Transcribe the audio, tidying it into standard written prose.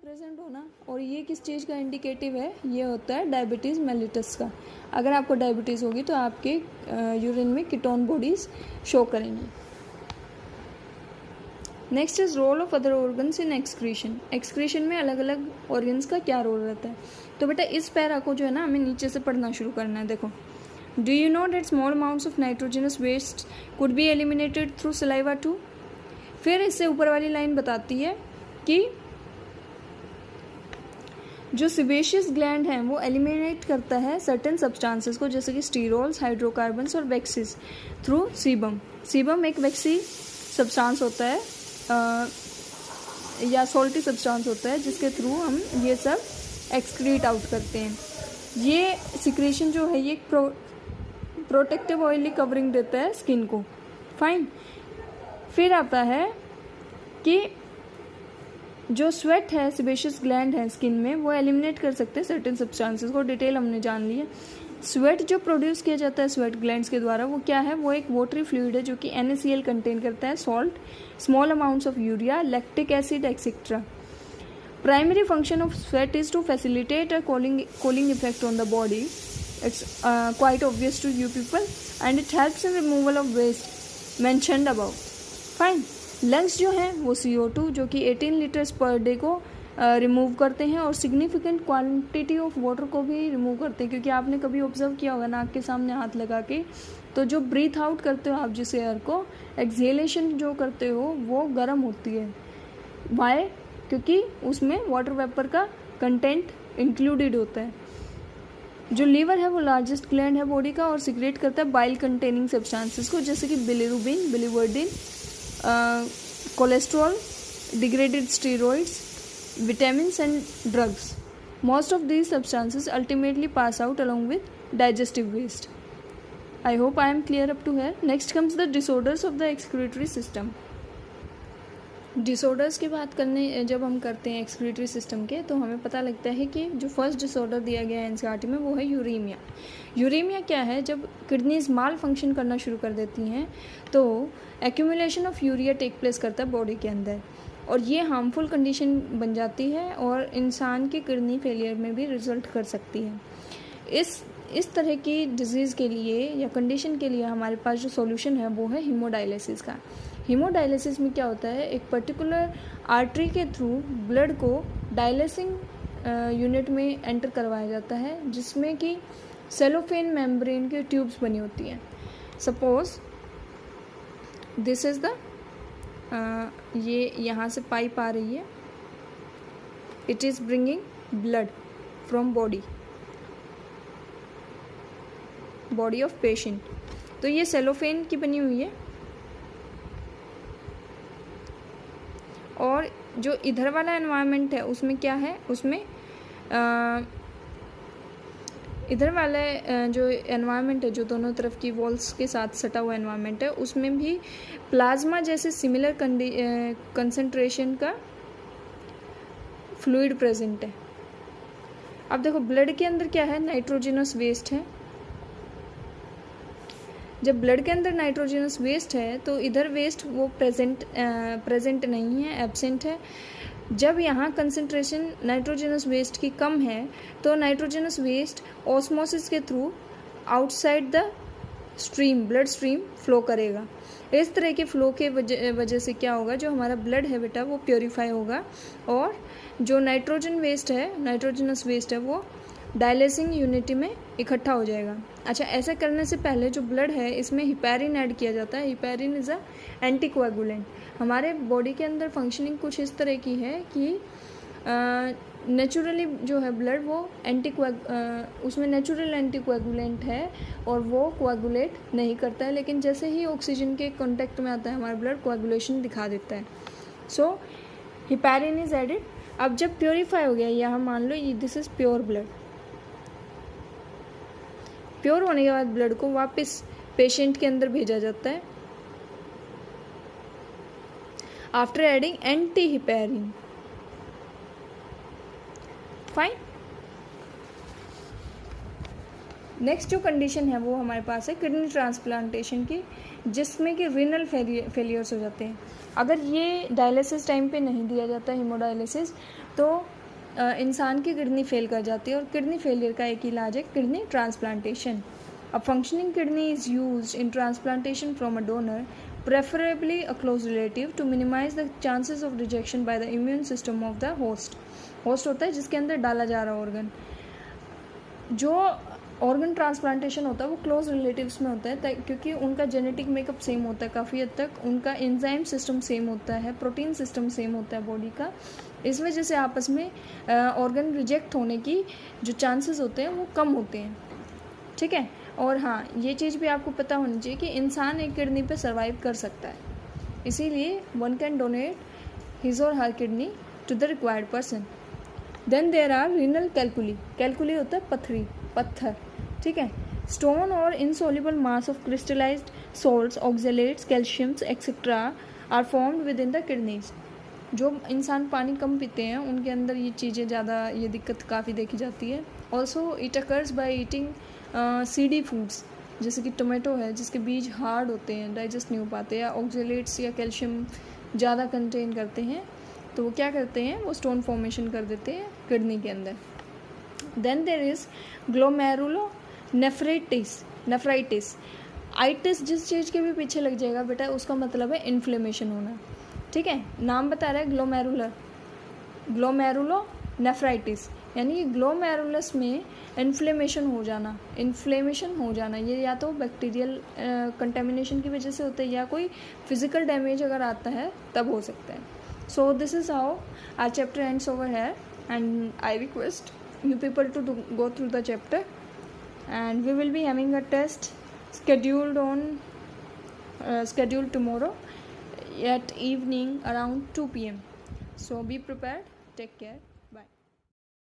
Present होना, और ये किस चीज़ का इंडिकेटिव है, ये होता है डायबिटीज़ मेलिटस का। अगर आपको डायबिटीज़ होगी तो आपके यूरिन में कीटोन बॉडीज शो करेंगी। Next is role of other organs in excretion. Excretion में अलग अलग ऑर्गन्स का क्या रोल रहता है। तो बेटा इस पैरा को जो है ना हमें नीचे से पढ़ना शुरू करना है। देखो, do you know that small amounts of nitrogenous waste could be eliminated through saliva too. फिर इससे ऊपर वाली लाइन बताती है कि जो सिबेशियस ग्लैंड है वो एलिमिनेट करता है सर्टेन सब्सटेंसेस को, जैसे कि स्टीरोल्स, हाइड्रोकार्बन्स और वैक्सीज थ्रू सीबम। सीबम एक वैक्सी सब्सटेंस होता है या सॉल्टी सब्सटेंस होता है जिसके थ्रू हम ये सब एक्सक्रीट आउट करते हैं। ये सिक्रेशन जो है ये प्रोटेक्टिव ऑयली कवरिंग देता है स्किन को। फाइन। फिर आता है कि जो स्वेट है, सिबेशियस ग्लैंड है स्किन में, वो एलिमिनेट कर सकते हैं सर्टेन सब्सटेंसेस को। डिटेल हमने जान ली है। स्वेट जो प्रोड्यूस किया जाता है स्वेट ग्लैंड्स के द्वारा वो क्या है, वो एक वाटरी फ्लूइड है जो कि NaCl कंटेन करता है, salt, small amounts of urea, lactic acid etcetera. Primary function of sweat is to facilitate a cooling effect on the body. It's quite obvious to you people and it helps in removal of waste mentioned above. Fine. Lungs जो हैं वो CO2 जो कि 18 litres per day को remove करते हैं और significant quantity of water को भी रिमूव करते हैं, क्योंकि आपने कभी ऑब्जर्व किया होगा नाक के सामने हाथ लगा के, तो जो ब्रीथ आउट करते हो आप जिस एयर को, एक्सहेलेशन जो करते हो वो गर्म होती है। वाई? क्योंकि उसमें वाटर वेपर का कंटेंट इंक्लूडेड होता है। जो लीवर है वो लार्जेस्ट ग्लैंड है बॉडी का और सिक्रेट करता है बाइल कंटेनिंग सब्सटेंसेस को, जैसे कि bilirubin, biliverdin, cholesterol, degraded steroids, vitamins and drugs. Most of these substances ultimately pass out along with digestive waste. I hope I am clear up to here. Next comes the disorders of the excretory system. Disorders की बात करने जब हम करते हैं excretory system के, तो हमें पता लगता है कि जो फर्स्ट डिसऑर्डर दिया गया है NCERT में वो है यूरेमिया। यूरेमिया क्या है, जब किडनीज माल फंक्शन करना शुरू कर देती हैं तो accumulation of urea take place करता है बॉडी के अंदर, और ये हार्मफुल कंडीशन बन जाती है और इंसान की किडनी फेलियर में भी रिजल्ट कर सकती है। इस तरह की डिजीज़ के लिए या कंडीशन के लिए हमारे पास जो सॉल्यूशन है वो है हीमोडायलिसिस का। हीमोडायलिसिस में क्या होता है, एक पर्टिकुलर आर्टरी के थ्रू ब्लड को डायलिसिंग यूनिट में एंटर करवाया जाता है, जिसमें कि सेलोफेन मेम्ब्रेन के ट्यूब्स बनी होती हैं। सपोज दिस इज़ द ये यहाँ से पाइप आ रही है, it is bringing blood from body of patient. तो ये सेलोफेन की बनी हुई है, और जो इधर वाला एनवायरनमेंट है उसमें क्या है, उसमें इधर वाला जो एनवायरनमेंट है जो दोनों तरफ की वॉल्स के साथ सटा हुआ एनवायरनमेंट है, उसमें भी प्लाज्मा जैसे सिमिलर कंसंट्रेशन का फ्लूइड प्रेजेंट है। अब देखो ब्लड के अंदर क्या है, नाइट्रोजनस वेस्ट है। जब ब्लड के अंदर नाइट्रोजनस वेस्ट है तो इधर वेस्ट वो प्रेजेंट नहीं है, एब्सेंट है। जब यहाँ कंसंट्रेशन नाइट्रोजनस वेस्ट की कम है तो नाइट्रोजनस वेस्ट ऑस्मोसिस के through outside the stream, blood stream flow करेगा। इस तरह के फ्लो के वजह से क्या होगा, जो हमारा ब्लड है बेटा वो प्योरीफाई होगा, और जो नाइट्रोजनस वेस्ट है वो डायलिसिंग यूनिटी में इकट्ठा हो जाएगा। अच्छा, ऐसा करने से पहले जो ब्लड है इसमें हिपैरिन ऐड किया जाता है। Heparin is a anticoagulant. हमारे बॉडी के अंदर फंक्शनिंग कुछ इस तरह की है कि नेचुरली जो है ब्लड वो उसमें नेचुरल एंटीकोएगुलेंट है और वो कोएगुलेट नहीं करता है, लेकिन जैसे ही ऑक्सीजन के कांटेक्ट में आता है हमारा ब्लड कोएगुलेशन दिखा देता है। सो हिपैरिन इज एडिड। अब जब प्योरीफाई हो गया, यहाँ मान लो ये this is pure blood, pure होने के बाद ब्लड को वापस पेशेंट के अंदर भेजा जाता है after adding anti heparin. Fine. Next जो कंडीशन है वो हमारे पास है किडनी ट्रांसप्लांटेशन की, जिसमें कि रीनल फेलियर्स हो जाते हैं। अगर ये डायलिसिस टाइम पे नहीं दिया जाता हीमोडायलिसिस तो इंसान की किडनी फेल कर जाती है, और किडनी फेलियर का एक इलाज है kidney transplantation. A functioning kidney is used in transplantation from a donor, preferably a close relative, to minimize the chances of rejection by the immune system of the host. Host होता है जिसके अंदर डाला जा रहा ऑर्गन। जो organ transplantation होता है वो क्लोज रिलेटिव्स में होता है, क्योंकि उनका जेनेटिक मेकअप सेम होता है काफ़ी हद तक, उनका एंजाइम सिस्टम सेम होता है, प्रोटीन सिस्टम सेम होता है बॉडी का। इस वजह से आपस में ऑर्गन रिजेक्ट होने की जो चांसेस होते हैं वो कम होते हैं, ठीक है। और हाँ, ये चीज़ भी आपको पता होनी चाहिए कि इंसान एक किडनी पे सर्वाइव कर सकता है, इसीलिए one can donate his or her kidney to the required person. Then there are renal calculi. Calculi होता है पत्थर, ठीक है। Stone or insoluble mass of crystallized salts, oxalates, calciums etcetera are formed within the kidneys. जो इंसान पानी कम पीते हैं उनके अंदर ये चीज़ें ज़्यादा, ये दिक्कत काफ़ी देखी जाती है। Also it occurs by eating CD foods, जैसे कि टोमेटो है जिसके बीज हार्ड होते हैं, डाइजेस्ट नहीं हो पाते, या ऑक्जेलेट्स या कैल्शियम ज़्यादा कंटेन करते हैं, तो वो क्या करते हैं, वो स्टोन फॉर्मेशन कर देते हैं किडनी के अंदर। Then there is glomerulonephritis. Itis जिस चीज़ के भी पीछे लग जाएगा बेटा उसका मतलब है इन्फ्लेमेशन होना, ठीक है। नाम बता रहा है ग्लोमेरुलोनेफ्राइटिस, यानी कि ग्लोमेरुलस में इन्फ्लेमेशन हो जाना, ये या तो बैक्टीरियल कंटेमिनेशन की वजह से होता है या कोई फिजिकल डैमेज अगर आता है तब हो सकता है। So this is how our chapter ends over here, and I request you people to go through the chapter, and we will be having a test scheduled tomorrow at evening around 2 p.m. So be prepared. Take care. Bye.